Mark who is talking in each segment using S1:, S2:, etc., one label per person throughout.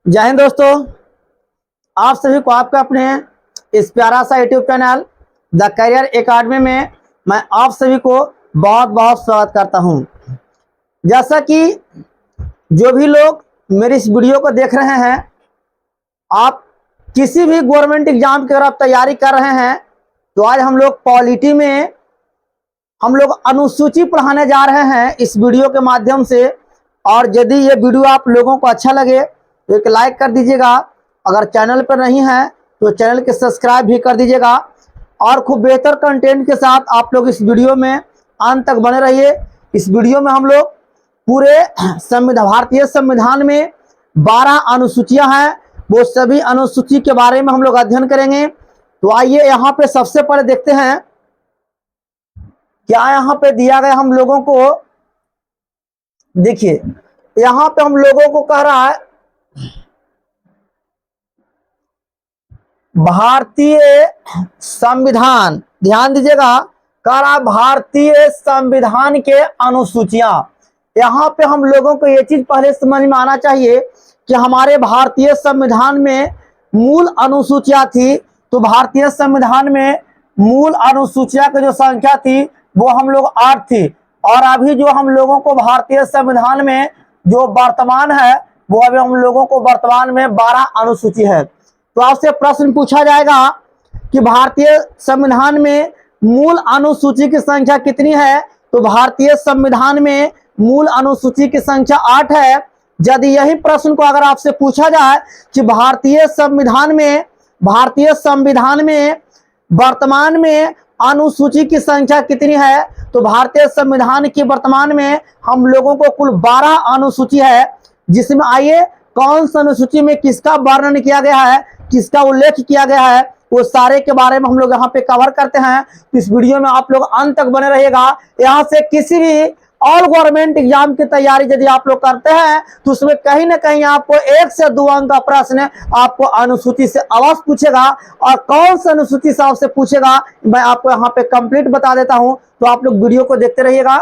S1: जय हिंद दोस्तों, आप सभी को आपका अपने इस प्यारा सा YouTube channel the career academy में मैं आप सभी को बहुत बहुत स्वागत करता हूं। जैसा कि जो भी लोग मेरी इस वीडियो को देख रहे हैं, आप किसी भी गवर्नमेंट एग्जाम की अगर आप तैयारी कर रहे हैं तो आज हम लोग पॉलिटी में हम लोग अनुसूची पढ़ाने जा रहे हैं इस वीडियो के माध्यम से। और यदि ये वीडियो आप लोगों को अच्छा लगे तो एक लाइक कर दीजिएगा। अगर चैनल पर नहीं है तो चैनल के सब्सक्राइब भी कर दीजिएगा और खूब बेहतर कंटेंट के साथ आप लोग इस वीडियो में अंत तक बने रहिए। इस वीडियो में हम लोग पूरे भारतीय संविधान में 12 अनुसूचियां हैं, वो सभी अनुसूची के बारे में हम लोग अध्ययन करेंगे। तो आइए यहाँ पे सबसे पहले देखते हैं क्या यहाँ पे दिया गया हम लोगों को। देखिए यहाँ पे हम लोगों को कह रहा है भारतीय संविधान, ध्यान दीजिएगा, कह रहा है भारतीय संविधान के अनुसूचियां। यहाँ पे हम लोगों को ये चीज पहले समझ में आना चाहिए कि हमारे भारतीय संविधान में मूल अनुसूचियां थी। तो भारतीय संविधान में मूल अनुसूचियां की जो संख्या थी वो हम लोग 8 थी। और अभी जो हम लोगों को भारतीय संविधान में जो वर्तमान है वो अभी हम लोगों को वर्तमान में 12 अनुसूची है। तो आपसे प्रश्न पूछा जाएगा कि भारतीय संविधान में मूल अनुसूची की संख्या कितनी है, तो भारतीय संविधान में मूल अनुसूची की संख्या 8 है। यदि यही प्रश्न को अगर आपसे पूछा जाए कि भारतीय संविधान में वर्तमान में अनुसूची की संख्या कितनी है, तो भारतीय संविधान की वर्तमान में हम लोगों को कुल 12 अनुसूची है। जिसमें आइए कौन सी अनुसूची में किसका वर्णन किया गया है, किसका उल्लेख किया गया है, वो सारे के बारे में हम लोग यहाँ पे कवर करते हैं। तो इस वीडियो में आप लोग अंत तक बने रहिएगा। यहाँ से किसी भी ऑल गवर्नमेंट एग्जाम की तैयारी यदि आप लोग करते हैं तो उसमें कहीं ना कहीं आपको 1 से 2 अंक का प्रश्न आपको अनुसूची से अवश्य पूछेगा। और कौन सी अनुसूची से आपसे पूछेगा मैं आपको यहाँ पे कंप्लीट बता देता हूं, तो आप लोग वीडियो को देखते रहिएगा।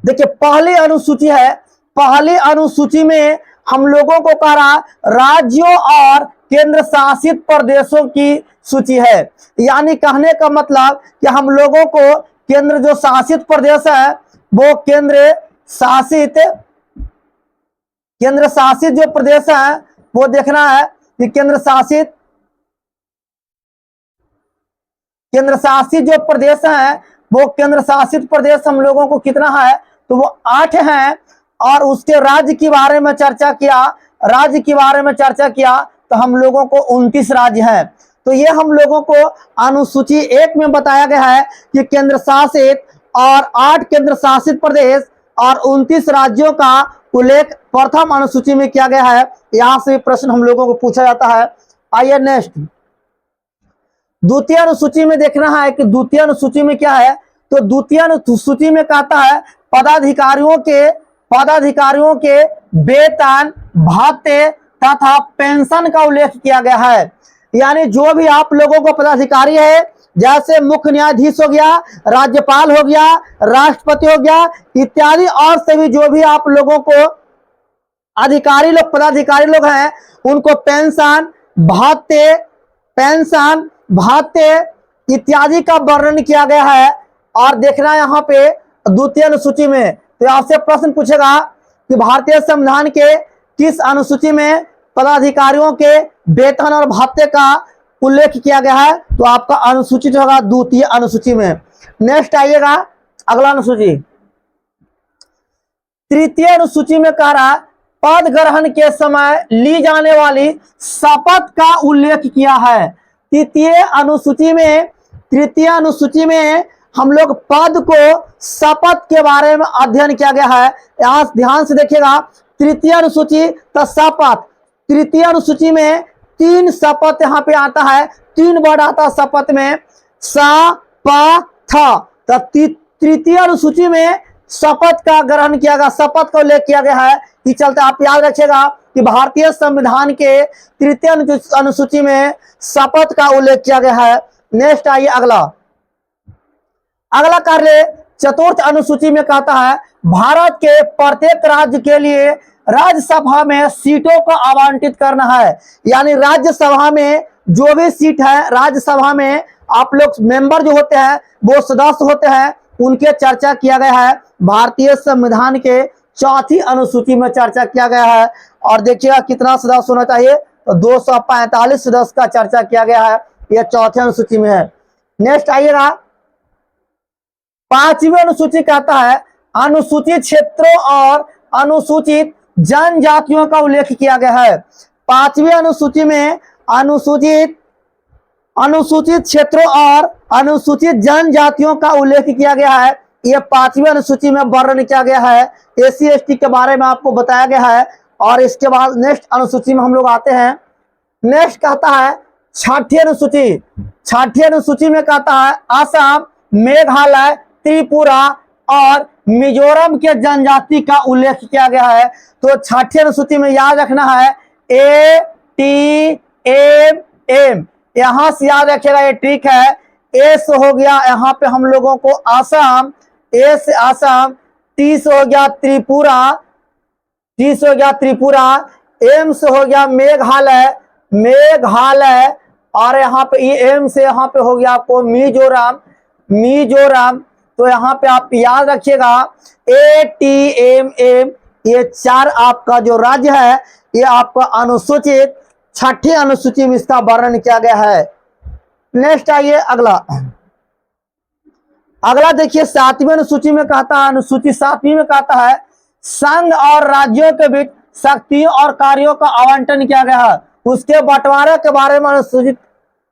S1: देखिए पहली अनुसूची है, पहली अनुसूची में हम लोगों को कह रहा राज्यों और केंद्र शासित प्रदेशों की सूची है। यानी कहने का मतलब कि हम लोगों को केंद्र जो शासित प्रदेश है वो केंद्र शासित जो प्रदेश है वो देखना है कि केंद्र शासित जो प्रदेश है वो केंद्र शासित प्रदेश हम लोगों को कितना है, तो वो 8 है। और उसके राज्य के बारे में चर्चा किया तो हम लोगों को 29 राज्य है। तो ये हम लोगों को अनुसूची 1 में बताया गया है कि केंद्र शासित और 8 केंद्र शासित प्रदेश और 29 राज्यों का उल्लेख प्रथम अनुसूची में किया गया है। यहां से प्रश्न हम लोगों को पूछा जाता है। आइए नेक्स्ट द्वितीय अनुसूची में देखना है कि द्वितीय अनुसूची में क्या है। तो द्वितीय अनुसूची में कहता है पदाधिकारियों के वेतन, भत्ते तथा पेंशन का उल्लेख किया गया है। यानी जो भी आप लोगों को पदाधिकारी है, जैसे मुख्य न्यायाधीश हो गया, राज्यपाल हो गया, राष्ट्रपति हो गया इत्यादि, और सभी जो भी आप लोगों को पदाधिकारी लोग हैं उनको पेंशन, भत्ते इत्यादि का वर्णन किया गया है। और देखना यहाँ पे द्वितीय अनुसूची में, तो आपसे प्रश्न पूछेगा कि भारतीय संविधान के किस अनुसूची में पदाधिकारियों के वेतन और भत्ते का उल्लेख किया गया है, तो आपका अनुसूची जो होगा द्वितीय अनुसूची में। नेक्स्ट आइएगा अगला अनुसूची, तृतीय अनुसूची में कह रहा पद ग्रहण के समय ली जाने वाली शपथ का उल्लेख किया है। तृतीय अनुसूची में हम लोग पद को शपथ के बारे में अध्ययन किया गया है। यहाँ ध्यान से देखिएगा, तृतीय अनुसूची तो शपथ, तृतीय अनुसूची में 3 शपथ यहाँ पे आता है, 3 वर्ड आता है शपथ में, शपथ। तो तृतीय अनुसूची में शपथ का ग्रहण किया गया, शपथ का उल्लेख किया गया है। इस चलते आप याद रखिएगा कि भारतीय संविधान के तृतीय अनुसूची में शपथ का उल्लेख किया गया है। नेक्स्ट आइए अगला कार्य चतुर्थ अनुसूची में कहता है भारत के प्रत्येक राज्य के लिए राज्यसभा में सीटों को आवंटित करना है। यानी राज्यसभा में जो भी सीट है, राज्यसभा में आप लोग मेंबर जो होते हैं वो सदस्य होते हैं, उनके चर्चा किया गया है। भारतीय संविधान के चौथी अनुसूची में चर्चा किया गया है। और देखिएगा कितना सदस्य होना चाहिए, तो 245 सदस्य का चर्चा किया गया है, यह चौथे अनुसूची में है। नेक्स्ट आइएगा, पांचवी अनुसूची कहता है अनुसूचित क्षेत्रों और अनुसूचित जनजातियों का उल्लेख किया गया है। पांचवी अनुसूची में अनुसूचित क्षेत्रों और अनुसूचित जनजातियों का उल्लेख किया गया है। यह पांचवी अनुसूची में वर्णन किया गया है। एससी एसटी के बारे में आपको बताया गया है। और इसके बाद नेक्स्ट अनुसूची में हम लोग आते हैं। नेक्स्ट कहता है छठी अनुसूची। छठी अनुसूची में कहता है असम, मेघालय, त्रिपुरा और मिजोरम के जनजाति का उल्लेख किया गया है। तो छठी अनुसूची में याद रखना है ATMM, यहां से याद रखिएगा, ये ट्रिक है। ए से हो गया यहाँ पे हम लोगों को असम, ए से असम, टी से हो गया त्रिपुरा, टी से हो गया त्रिपुरा, एम से हो गया मेघालय, मेघालय, और यहाँ पे एम से यहाँ पे हो गया आपको मिजोरम, मिजोरम। तो यहाँ पे आप याद रखिएगा ATMM, ये चार आपका जो राज्य है ये आपका अनुसूचित छठी अनुसूची में इसका वर्णन किया गया है। नेक्स्ट आइए अगला, अगला देखिए सातवीं अनुसूची में कहता है, अनुसूची सातवीं में कहता है संघ और राज्यों के बीच शक्तियों और कार्यों का आवंटन किया गया है। उसके बंटवारे के बारे में अनुसूचित,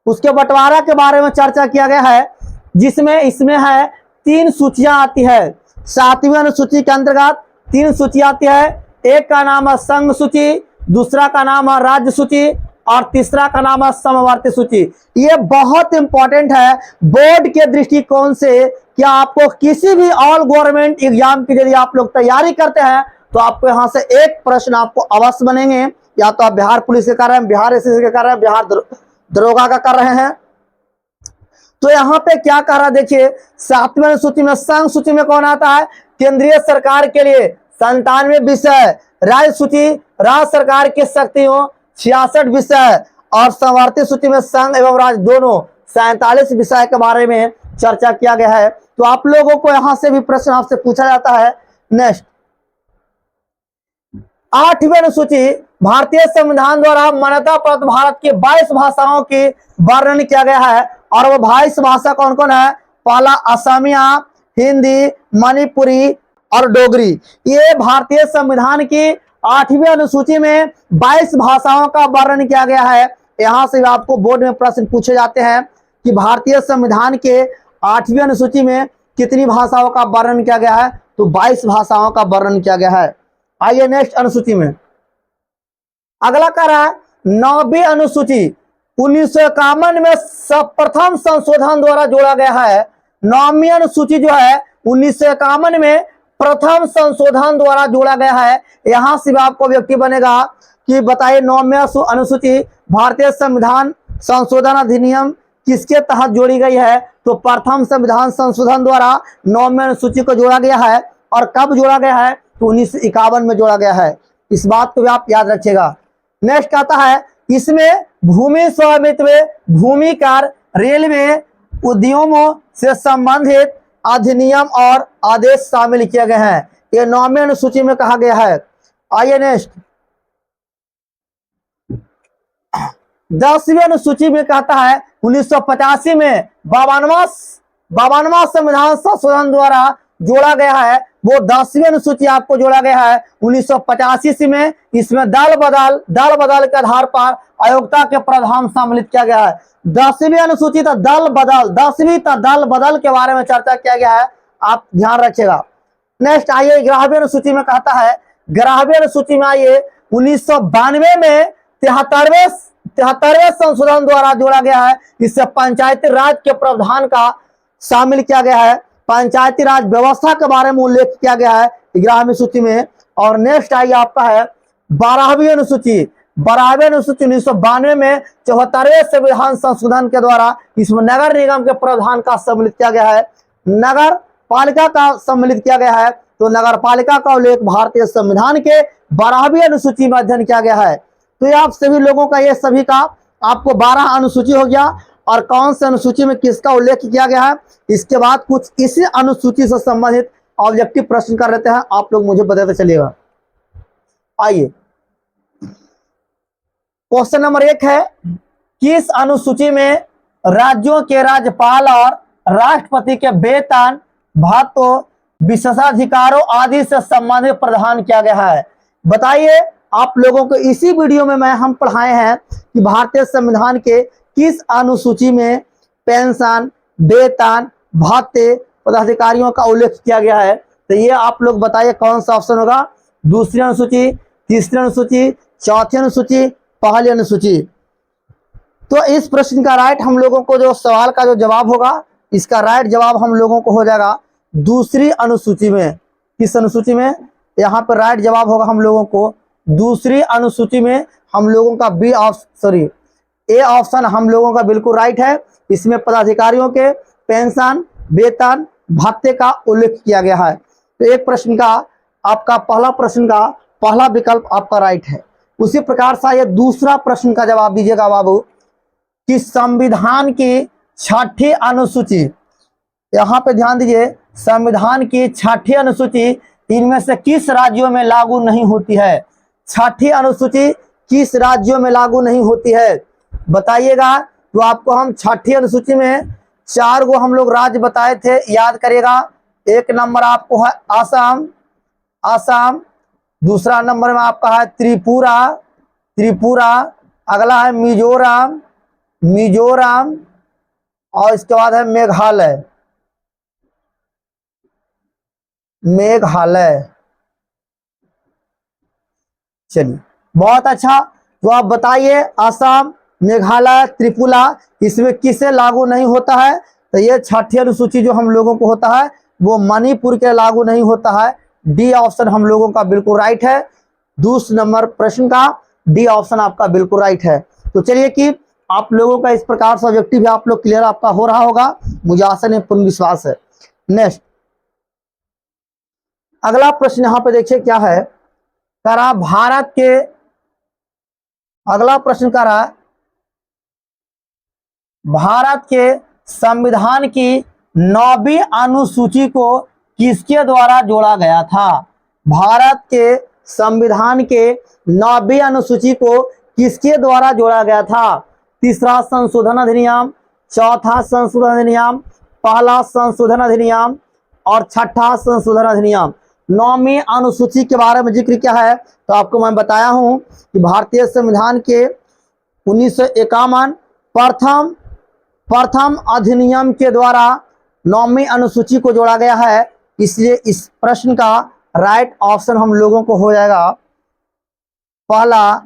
S1: उसके बंटवारा के बारे में चर्चा किया गया है, जिसमें इसमें है 3 सूचियां आती है। सातवीं अनुसूची के अंतर्गत 3 सूची आती है। एक का नाम है संघ सूची, दूसरा का नाम है राज्य सूची और तीसरा का नाम है समवर्ती सूची। ये बहुत इंपॉर्टेंट है बोर्ड के दृष्टिकोण से कि आपको किसी भी ऑल गवर्नमेंट एग्जाम की यदि आप लोग तैयारी करते हैं तो आपको यहाँ से एक प्रश्न आपको अवश्य बनेंगे। या तो आप बिहार पुलिस के कर रहे हैं, बिहार एसएससी के कर रहे हैं, बिहार दरोगा का कर रहे हैं। तो यहाँ पे क्या कह रहा है देखिए, सातवीं अनुसूची में संघ सूची में कौन आता है, केंद्रीय सरकार के लिए 97 विषय, राज्य सूची राज्य सरकार की शक्तियों 66 विषय, और समवर्ती सूची में संघ एवं राज्य दोनों 47 विषय के बारे में चर्चा किया गया है। तो आप लोगों को यहां से भी प्रश्न आपसे पूछा जाता है। नेक्स्ट, आठवीं अनुसूची भारतीय संविधान द्वारा मान्यता प्राप्त भारत की 22 भाषाओं की वर्णन किया गया है। और वो 22 भाषा कौन कौन है, पहला असमिया, हिंदी, मणिपुरी और डोगरी। ये भारतीय संविधान की 8वीं अनुसूची में 22 भाषाओं का वर्णन किया गया है। यहां से आपको बोर्ड में प्रश्न पूछे जाते हैं कि भारतीय संविधान के 8वीं अनुसूची में कितनी भाषाओं का वर्णन किया गया है, तो 22 भाषाओं का वर्णन किया गया है। आइए नेक्स्ट अनुसूची में, अगला कह रहा है 9वीं अनुसूची 1951 में प्रथम संशोधन द्वारा जोड़ा गया है। 9वीं अनुसूची जो है 1951 में प्रथम संशोधन द्वारा जोड़ा गया है। यहां से आपको व्यक्ति बनेगा कि बताइए 9वीं अनुसूची भारतीय संविधान संशोधन अधिनियम किसके तहत जोड़ी गई है, तो प्रथम संविधान संशोधन द्वारा 9वीं अनुसूची को जोड़ा गया है। और कब जोड़ा गया है, तो 1951 में जोड़ा गया है। इस बात को भी आप याद रखिएगा। नेक्स्ट आता है, इसमें भूमि स्वामित्व, भूमि कर, रेलवे, उद्यमों से संबंधित अधिनियम और आदेश शामिल किए गए हैं। ये 9वीं अनुसूची में कहा गया है। आइए नेक्स्ट, 10वीं अनुसूची में कहता है 1985 में 52वां संविधान संशोधन द्वारा जोड़ा गया है। वो 10वीं अनुसूची आपको जोड़ा गया है 1985 में। इसमें दल बदल के आधार पर अयोग्यता के प्रावधान सम्मिलित किया गया है। 10वीं अनुसूची तो दल बदल के बारे में चर्चा किया गया है, आप ध्यान रखिएगा। नेक्स्ट आइए 11वीं अनुसूची में कहता है, 11वीं अनुसूची में आइए 1992 में 73वें संशोधन द्वारा जोड़ा गया है। इससे पंचायती राज के प्रावधान का शामिल किया गया है। पंचायती राज व्यवस्था के बारे में उल्लेख किया गया है 11वीं सूची में। और नेक्स्ट आइए आपका है 12वीं अनुसूची। 12वीं अनुसूची 1992 में 74वें संविधान संशोधन के द्वारा इसमें नगर निगम के प्रावधान का सम्मिलित किया गया है। नगर पालिका का सम्मिलित किया गया है, तो नगर पालिका का उल्लेख भारतीय संविधान के 12वीं अनुसूची में अध्ययन किया गया है। तो ये आप सभी लोगों का, ये सभी का आपको 12 अनुसूची हो गया, और कौन से अनुसूची में किसका उल्लेख किया गया है। इसके बाद कुछ इसी अनुसूची से संबंधित ऑब्जेक्टिव प्रश्न कर लेते हैं, आप लोग मुझे बताते चलिएगा। आइए, क्वेश्चन नंबर 1 है, किस अनुसूची में राज्यों के राज्यपाल और राष्ट्रपति के वेतन, भत्तों, विशेषाधिकारों आदि से संबंधित प्रावधान किया गया है। बताइए, आप लोगों को इसी वीडियो में हम पढ़ाए हैं कि भारतीय संविधान के किस अनुसूची में पेंशन, वेतन, भत्ते, पदाधिकारियों का उल्लेख किया गया है। तो ये आप लोग बताइए कौन सा ऑप्शन होगा। दूसरी अनुसूची, तीसरी अनुसूची, चौथी अनुसूची, पहली अनुसूची। तो इस प्रश्न का राइट हम लोगों को, जो सवाल का जो जवाब होगा, इसका राइट जवाब हम लोगों को हो जाएगा दूसरी अनुसूची में। किस अनुसूची में? यहाँ पर राइट जवाब होगा हम लोगों को दूसरी अनुसूची में। हम लोगों का ए ऑप्शन हम लोगों का बिल्कुल राइट है। इसमें पदाधिकारियों के पेंशन, वेतन, भत्ते का उल्लेख किया गया है। तो एक प्रश्न का आपका, पहला प्रश्न का पहला विकल्प आपका राइट है। उसी प्रकार से ये दूसरा प्रश्न का जवाब दीजिएगा बाबू कि संविधान की 6ठी अनुसूची, यहाँ पे ध्यान दीजिए, संविधान की 6ठी अनुसूची इनमें से किस राज्यों में लागू नहीं होती है। 6ठी अनुसूची किस राज्यों में लागू नहीं होती है बताइएगा। तो आपको हम 6ठी अनुसूची में 4 गो हम लोग राज्य बताए थे, याद करिएगा। एक नंबर आपको है आसाम, दूसरा नंबर में आपका है त्रिपुरा, अगला है मिजोरम, और इसके बाद है मेघालय। चलिए, बहुत अच्छा। तो आप बताइए, असम, मेघालय, त्रिपुरा, इसमें किसे लागू नहीं होता है। तो ये 6ठी अनुसूची जो हम लोगों को होता है वो मणिपुर के लागू नहीं होता है। डी ऑप्शन हम लोगों का बिल्कुल राइट है। दूसरे नंबर प्रश्न का डी ऑप्शन आपका बिल्कुल राइट है। तो चलिए कि आप लोगों का इस प्रकार से ऑब्जेक्टिव आप लोग क्लियर आपका हो रहा होगा, मुझे आशा नहीं, पूर्ण विश्वास है। नेक्स्ट, अगला प्रश्न यहाँ पे देखिए क्या है। अगला प्रश्न कह रहा है, भारत के संविधान की 9वीं अनुसूची को किसके द्वारा जोड़ा गया था। भारत के संविधान के 9वीं अनुसूची को किसके द्वारा जोड़ा गया था। तीसरा संशोधन अधिनियम, चौथा संशोधन अधिनियम, पहला संशोधन अधिनियम और 6ठा संशोधन अधिनियम। 9वीं अनुसूची के बारे में जिक्र क्या है, तो आपको मैं बताया हूं कि भारतीय संविधान के 1951 प्रथम अधिनियम के द्वारा 9वीं अनुसूची को जोड़ा गया है। इसलिए इस प्रश्न का राइट ऑप्शन हम लोगों को हो जाएगा पहला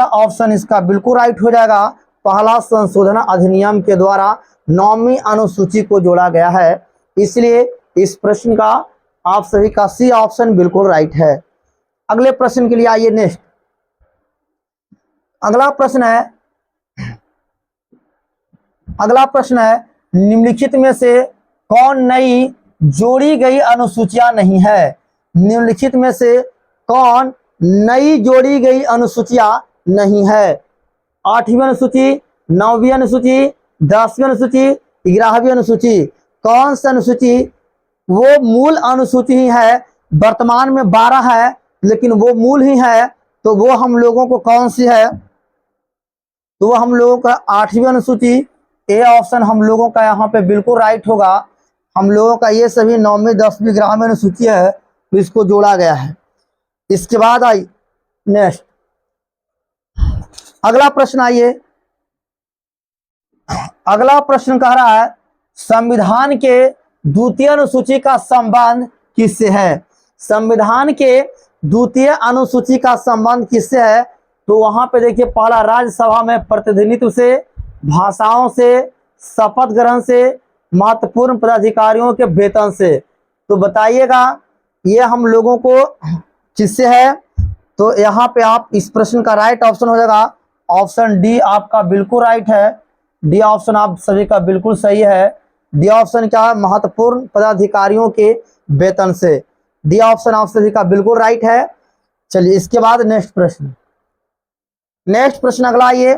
S1: ऑप्शन, इसका बिल्कुल राइट हो जाएगा। पहला संशोधन अधिनियम के द्वारा 9वीं अनुसूची को जोड़ा गया है। इसलिए इस प्रश्न का आप सभी का सी ऑप्शन बिल्कुल राइट है। अगले प्रश्न के लिए आइए। नेक्स्ट, अगला प्रश्न है, निम्नलिखित में से कौन नई जोड़ी गई अनुसूचियां नहीं है। निम्नलिखित में से कौन नई जोड़ी गई अनुसूचियां नहीं है। 8वीं अनुसूची, 9वीं अनुसूची, 10वीं अनुसूची, 11वीं अनुसूची। कौन सी अनुसूची? वो मूल अनुसूची ही है। वर्तमान में 12 है, लेकिन वो मूल ही है। तो वो हम लोगों को कौन सी है, तो वो हम लोगों का 8वीं अनुसूची। ए ऑप्शन हम लोगों का यहाँ पे बिल्कुल राइट होगा। हम लोगों का ये सभी 9वीं 10वीं 11वीं अनुसूची है, तो इसको जोड़ा गया है। इसके बाद आई नेक्स्ट, अगला प्रश्न आइए। अगला प्रश्न कह रहा है, संविधान के द्वितीय अनुसूची का संबंध किससे है। संविधान के द्वितीय अनुसूची का संबंध किससे है, तो वहां पे देखिए, पहला राज्यसभा में प्रतिनिधित्व से, भाषाओं से, शपथ ग्रहण से, महत्वपूर्ण पदाधिकारियों के वेतन से। तो बताइएगा ये हम लोगों को किससे है। तो यहाँ पे आप इस प्रश्न का राइट ऑप्शन हो जाएगा ऑप्शन डी आपका बिल्कुल राइट है। डी ऑप्शन आप सभी का बिल्कुल सही है। डी ऑप्शन क्या है, महत्वपूर्ण पदाधिकारियों के वेतन से। डी ऑप्शन आप सभी का बिल्कुल राइट है। चलिए इसके बाद नेक्स्ट प्रश्न अगला, ये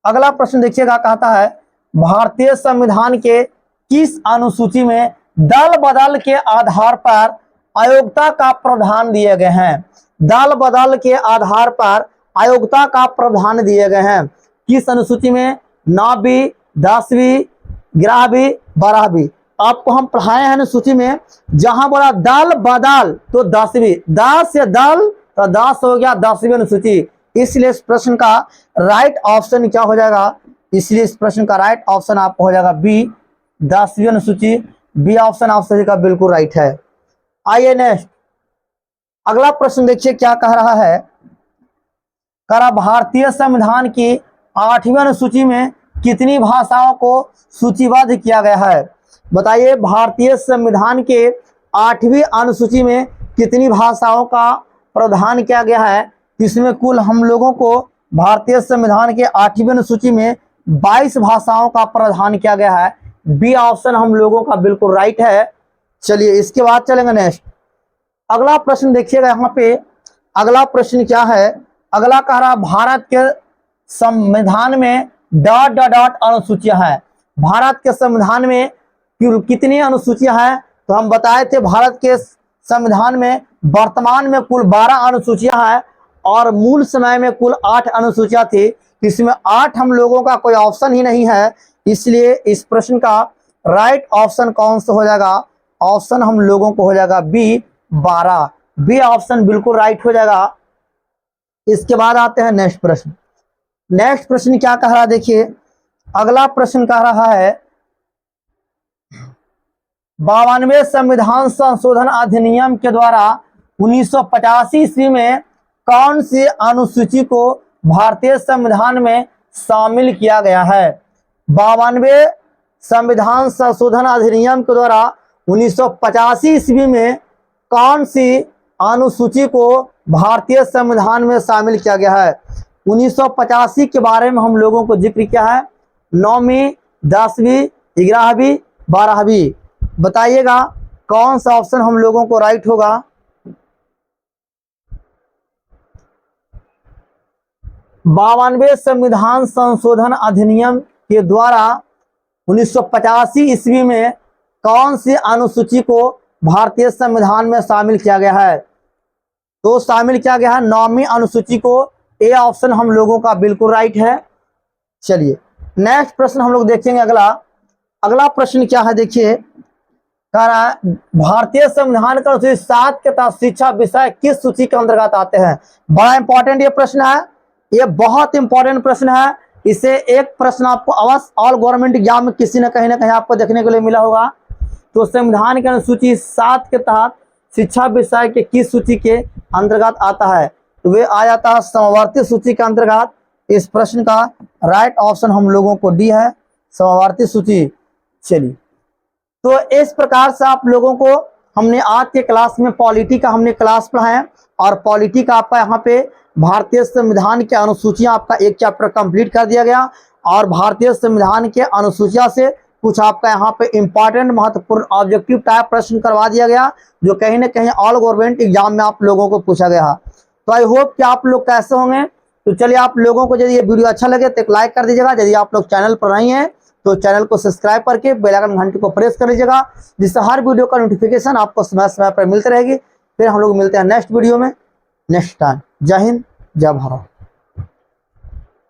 S1: अगला प्रश्न देखिएगा, कहता है भारतीय संविधान के किस अनुसूची में दल बदल के आधार पर अयोग्यता का प्रावधान दिए गए हैं। दल बदल के आधार पर अयोग्यता का प्रावधान दिए गए हैं। किस अनुसूची में, 9वीं, 10वीं, 11वीं, 12वीं। आपको हम पढ़ाए हैं अनुसूची में, जहां बोला दल बदल तो 10वीं, 10 से दल तो 10 हो गया 10वीं अनुसूची। इसलिए इस प्रश्न का राइट ऑप्शन क्या हो जाएगा, इसलिए इस प्रश्न का राइट ऑप्शन आपको हो जाएगा बी, 10वीं अनुसूची। बी ऑप्शन आप सभी का बिल्कुल राइट है। आइए नेक्स्ट अगला प्रश्न देखिए क्या कह रहा है। कह रहा भारतीय संविधान की 8वीं अनुसूची में कितनी भाषाओं को सूचीबद्ध किया गया है। बताइए भारतीय संविधान के 8वीं अनुसूची में कितनी भाषाओं का प्रावधान किया गया है। इसमें कुल हम लोगों को भारतीय संविधान के 8वीं अनुसूची में 22 भाषाओं का प्रावधान किया गया है। बी ऑप्शन हम लोगों का बिल्कुल राइट है। चलिए इसके बाद चलेंगे नेक्स्ट अगला प्रश्न देखिएगा। यहाँ पे अगला प्रश्न क्या है, अगला कह रहा भारत के संविधान में ... अनुसूचियां हैं। भारत के संविधान में कुल कितनी अनुसूचियां हैं, तो हम बताए थे भारत के संविधान में वर्तमान में कुल 12 अनुसूचियां हैं और मूल समय में कुल 8 अनुसूचियां थी। इसमें 8 हम लोगों का कोई ऑप्शन ही नहीं है, इसलिए इस प्रश्न का राइट ऑप्शन कौन सा हो जाएगा, ऑप्शन हम लोगों को हो जाएगा बी, 12। बी ऑप्शन बिल्कुल राइट हो जाएगा। इसके बाद आते हैं नेक्स्ट प्रश्न। नेक्स्ट प्रश्न क्या कह रहा है, देखिए अगला प्रश्न कह रहा है 52वें संविधान संशोधन अधिनियम के द्वारा 1985 ईस्वी में कौन सी अनुसूची को भारतीय संविधान में शामिल किया गया है। 52वें संविधान संशोधन अधिनियम के द्वारा 1985 ईस्वी में कौन सी अनुसूची को भारतीय संविधान में शामिल किया गया है। 1985 के बारे में हम लोगों को जिक्र किया है, 9वीं, 10वीं, 11वीं, 12वीं। बताइएगा कौन सा ऑप्शन हम लोगों को राइट होगा। बावनवे संविधान संशोधन अधिनियम के द्वारा 1985 ईस्वी में कौन सी अनुसूची को भारतीय संविधान में शामिल किया गया है, तो शामिल किया गया है 9वीं अनुसूची को। ए ऑप्शन हम लोगों का बिल्कुल राइट है। चलिए नेक्स्ट प्रश्न हम लोग देखेंगे। अगला प्रश्न क्या है, देखिए कह रहा है भारतीय संविधान का अनुसूची 7 के तहत शिक्षा विषय किस सूची के अंतर्गत आते हैं। बड़ा इंपॉर्टेंट ये प्रश्न है, ये बहुत इंपॉर्टेंट प्रश्न है। इसे एक प्रश्न आपको अवश्य ऑल गवर्नमेंट एग्जाम में किसी न कहीं आपको देखने के लिए मिला होगा। तो संविधान की अनुसूची 7 के तहत शिक्षा विषय के किस सूची के अंतर्गत आता है, तो वे आ जाता है समवर्ती सूची के अंतर्गत। इस प्रश्न का राइट ऑप्शन हम लोगों को डी है, समवर्ती सूची। चलिए तो इस प्रकार से आप लोगों को हमने आज के क्लास में पॉलिटी का हमने क्लास पढ़ाया और पॉलिटी का आपका यहाँ पे भारतीय संविधान के अनुसूचियां आपका एक चैप्टर कंप्लीट कर दिया गया और भारतीय संविधान के अनुसूचिया से कुछ आपका यहाँ पे इंपॉर्टेंट महत्वपूर्ण ऑब्जेक्टिव टाइप प्रश्न करवा दिया गया, जो कहीं ना कहीं ऑल गवर्नमेंट एग्जाम में आप लोगों को पूछा गया। तो आई होप कि आप लोग कैसे होंगे। तो चलिए आप लोगों को यदि ये वीडियो अच्छा लगे तो एक लाइक कर दीजिएगा। यदि आप लोग चैनल पर नहीं है तो चैनल को सब्सक्राइब करके बेल आइकन घंटी को प्रेस कर लीजिएगा, जिससे हर वीडियो का नोटिफिकेशन आपको समय समय पर मिलती रहेगी। फिर हम लोग मिलते हैं नेक्स्ट वीडियो में नेक्स्ट टाइम। जय हिंद, जय भारत।